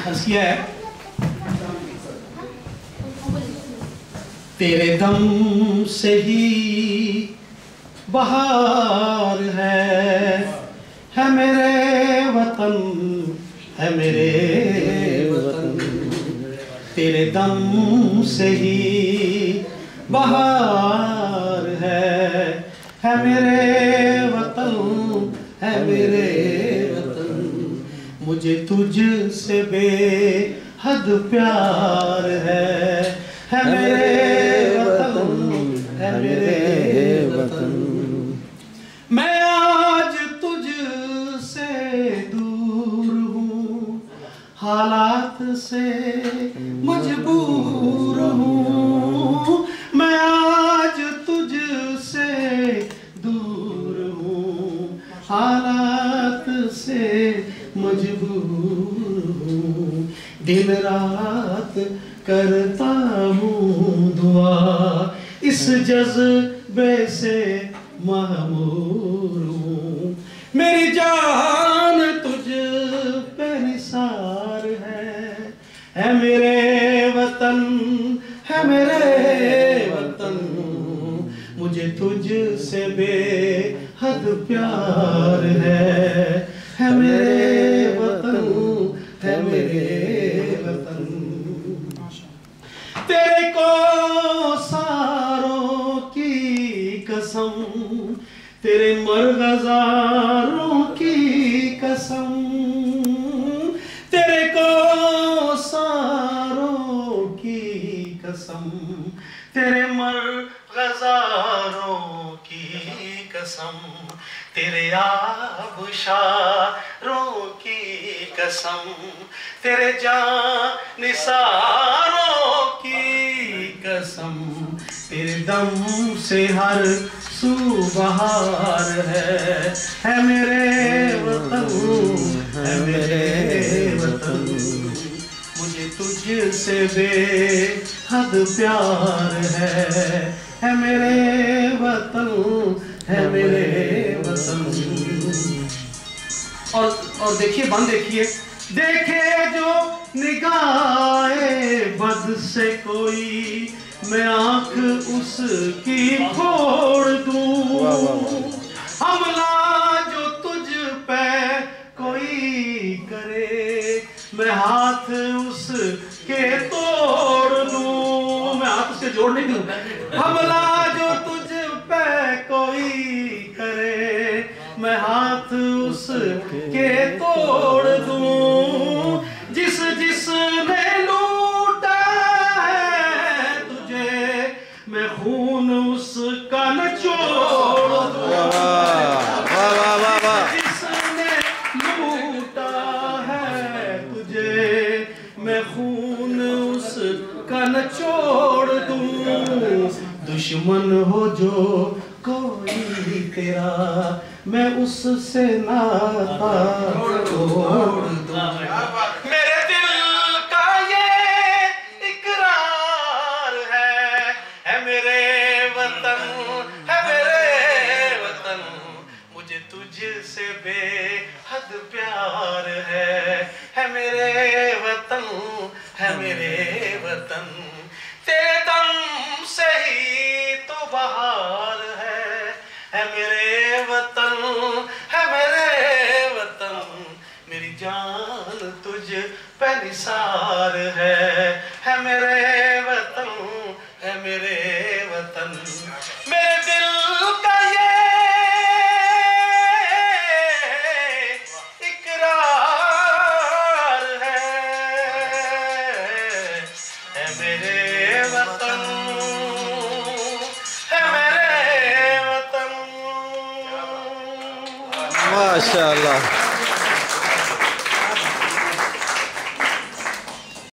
अर्ज़ किया है, तेरे दम से ही बहार है मेरे वतन, है मेरे वतन। तेरे दम से ही बहार है मेरे वतन, है मेरे वतन। मुझे तुझ से बेहद प्यार है मेरे वतन, है मेरे वतन। मैं आज तुझ से दूर हूँ, हालात से मजबूर हूँ। मैं आज तुझ से दूर हूँ, हालात से मजबूर हूँ। दिन रात करता हूँ दुआ, इस जज्बे से महमूर हूँ। मेरी जान तुझ पे निसार है मेरे वतन, है मेरे वतन। मुझे तुझ से बेहद प्यार है मेरे वतन, है मेरे वतन। तेरे को सारों की कसम, तेरे मरगज़ारों की कसम। तेरे को सारों की कसम, तेरे मरगज़ारों की कसम। तेरे आबशारों की कसम, तेरे जानिसारों की कसम। तेरे दम से हर सू बहार है मेरे वतन, है मेरे वतन। मुझे तुझ से बेहद प्यार है मेरे वतन, है मेरे वतन। और देखिए, बंद देखिए, देखे जो निगाहे बद से कोई, मैं आंख उसकी फोड़ दूं। हमला जो तुझ पे कोई करे, मैं हाथ उसके तोड़ दूं। मैं हाथ उसके जोड़ नहीं दूं। हमला जो तुझ पे कोई करे, मैं हाथ उसके तोड़ दूं। जिस जिसने लूटा है तुझे, मैं खून उसका नचोड़ दूं। जिसने लूटा है तुझे, मैं खून उसका नचोड़ दूं। दुश्मन हो जो कोई तेरा, मैं उससे नाता तोड़ दूं। मेरे दिल का ये इकरार है मेरे वतन, है मेरे वतन। मुझे तुझ से बेहद प्यार है मेरे वतन, है मेरे वतन। तेरे दम से ही तो बहार है मेरे वतन, है मेरे वतन। मेरी जान तुझ पे निसार है मेरे वतन, है मेरे वतन। मेरे दिल का ये इकरार है मेरे वतन, है मेरे वतन। माशाअल्लाह।